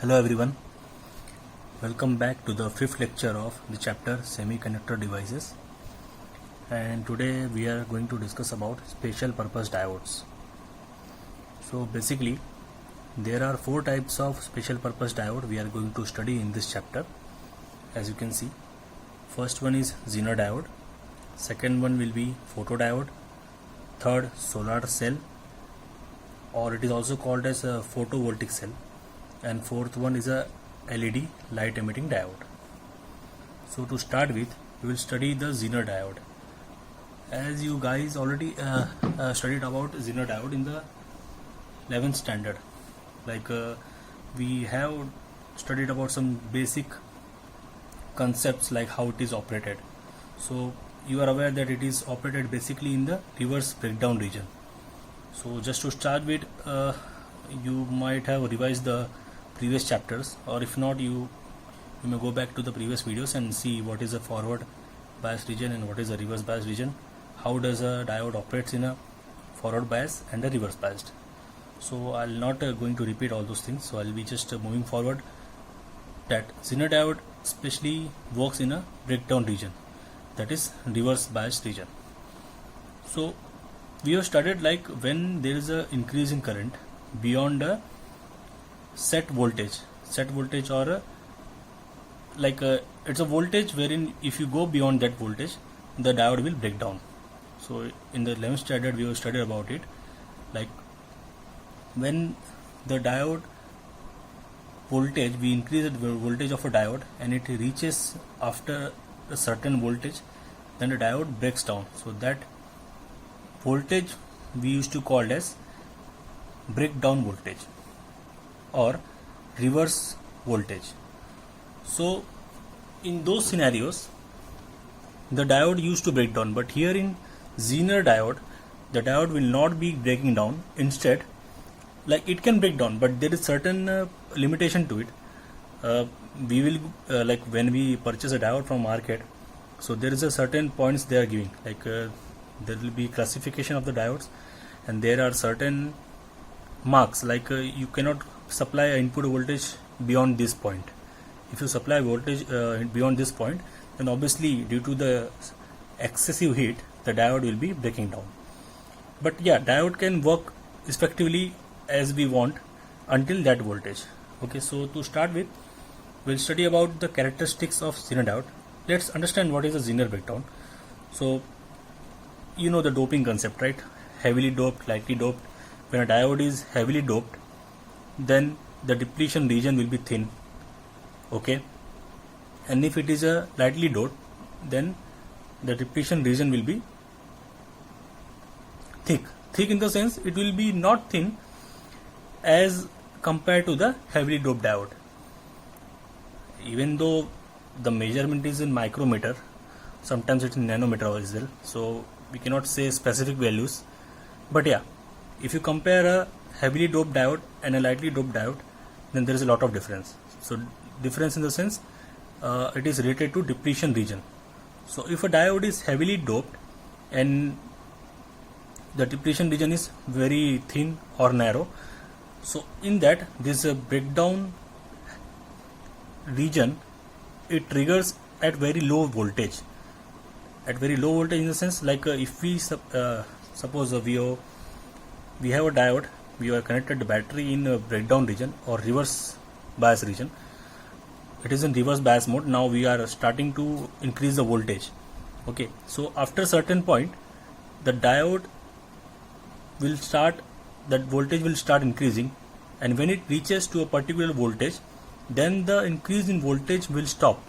Hello everyone, welcome back to the fifth lecture of the chapter Semiconductor Devices, and today we are going to discuss about special purpose diodes. So basically there are four types of special purpose diode we are going to study in this chapter. As you can see, first one is Zener diode, second one will be photodiode, third solar cell, or it is also called as a photovoltaic cell, and fourth one is a LED light emitting diode. So to start with, we will study the Zener diode. As you guys already studied about Zener diode in the 11th standard, we have studied about some basic concepts like how it is operated. So you are aware that it is operated basically in the reverse breakdown region. So just to start with, you might have revised the previous chapters, or if not, you may go back to the previous videos and see what is a forward bias region and what is a reverse bias region, how does a diode operates in a forward bias and a reverse biased. So I'll not going to repeat all those things, so I'll be just moving forward that Zener diode especially works in a breakdown region, that is reverse biased region. So we have studied like when there is a increase in current beyond a set voltage or it's a voltage wherein if you go beyond that voltage, the diode will break down. So in the 11th standard we have studied about it, like when the diode voltage, we increase the voltage of a diode and it reaches after a certain voltage, then the diode breaks down. So that voltage we used to call as breakdown voltage or reverse voltage. So in those scenarios the diode used to break down, but here in Zener diode the diode will not be breaking down. Instead, like it can break down, but there is certain limitation to it. We will like when we purchase a diode from market, so there is a certain points they are giving, there will be classification of the diodes and there are certain marks, you cannot supply an input voltage beyond this point. If you supply voltage beyond this point, then obviously due to the excessive heat the diode will be breaking down. But yeah, diode can work effectively as we want until that voltage. Okay, so to start with, we'll study about the characteristics of Zener diode. Let's understand what is a Zener breakdown. So you know the doping concept, right? Heavily doped, lightly doped. When a diode is heavily doped, then the depletion region will be thin. Okay, and if it is a lightly doped, then the depletion region will be thick. Thick in the sense it will be not thin as compared to the heavily doped diode. Even though the measurement is in micrometer, sometimes it's in nanometer as well, so we cannot say specific values. But yeah, if you compare a heavily doped diode and a lightly doped diode, then there is a lot of difference. So difference in the sense it is related to depletion region. So if a diode is heavily doped and the depletion region is very thin or narrow, so in that this breakdown region, it triggers at very low voltage. At very low voltage in the sense if we suppose we have a diode, we have connected the battery in a breakdown region or reverse bias region. It is in reverse bias mode. Now we are starting to increase the voltage. Okay, so after a certain point the diode will start, that voltage will start increasing, and when it reaches to a particular voltage, then the increase in voltage will stop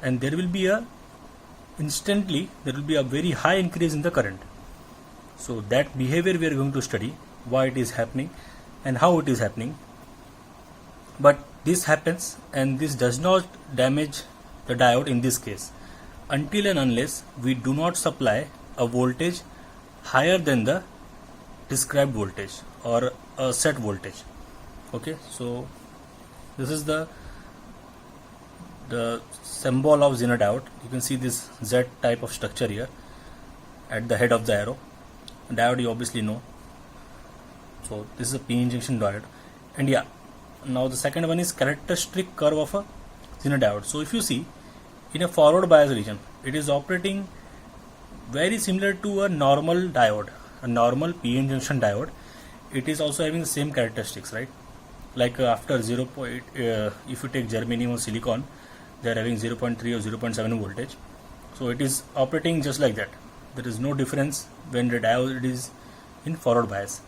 and there will be a very high increase in the current. So that behavior we are going to study, why it is happening and how it is happening. But this happens and this does not damage the diode in this case until and unless we do not supply a voltage higher than the described voltage or a set voltage. Okay, so this is the symbol of Zener diode. You can see this Z type of structure here at the head of the arrow. Diode you obviously know. So this is a p-n junction diode, and yeah, Now the second one is characteristic curve of a Zener diode. So if you see, in a forward bias region, it is operating very similar to a normal diode, a normal PN junction diode. It is also having the same characteristics, right? Like after 0. If you take germanium or silicon, they are having 0.3 or 0.7 voltage. So it is operating just like that. There is no difference when the diode is in forward bias.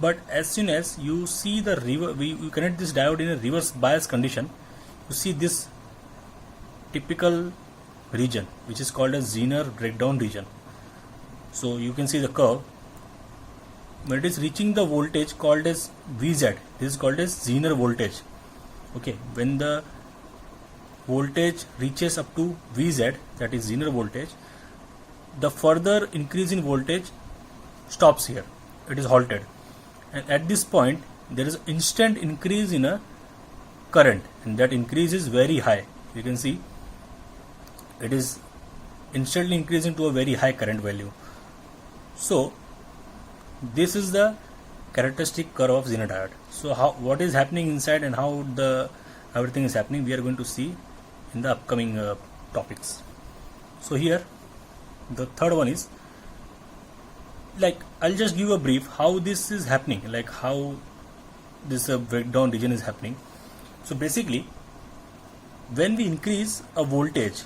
But as soon as you see the we connect this diode in a reverse bias condition, you see this typical region which is called as Zener breakdown region. So you can see the curve. When it is reaching the voltage called as Vz, this is called as Zener voltage. Okay, when the voltage reaches up to Vz, that is Zener voltage, the further increase in voltage stops here. It is halted, and at this point there is instant increase in a current, and that increase is very high. You can see it is instantly increasing to a very high current value. So this is the characteristic curve of Zener diode. So what is happening inside and how everything is happening, we are going to see in the upcoming topics. So here the third one is, like, I'll just give a brief how this is happening, like how this breakdown region is happening. So basically, when we increase a voltage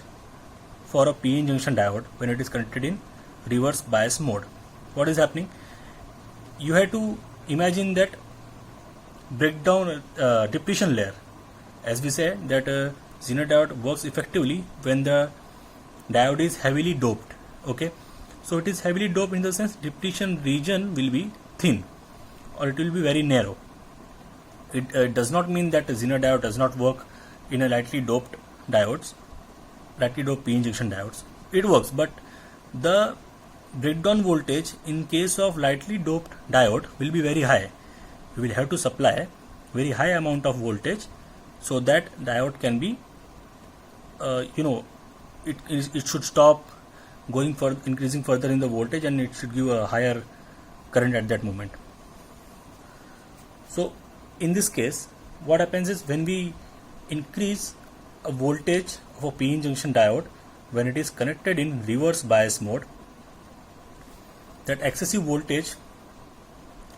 for a PN junction diode, when it is connected in reverse bias mode, what is happening? You have to imagine that breakdown depletion layer. As we say that Zener diode works effectively when the diode is heavily doped. Okay, so it is heavily doped in the sense depletion region will be thin or it will be very narrow. It does not mean that Zener diode does not work in a lightly doped diodes, lightly doped PN junction diodes. It works, but the breakdown voltage in case of lightly doped diode will be very high. You will have to supply very high amount of voltage so that diode can be it should stop going further, increasing further in the voltage, and it should give a higher current at that moment. So in this case, what happens is, when we increase a voltage of a PN junction diode when it is connected in reverse bias mode, that excessive voltage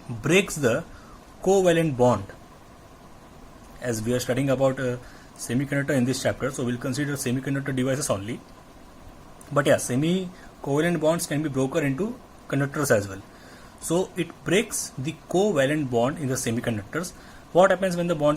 breaks the covalent bond. As we are studying about semiconductor in this chapter, so we'll consider semiconductor devices only. But yeah, semi-covalent bonds can be broken into conductors as well. So it breaks the covalent bond in the semiconductors. What happens when the bond is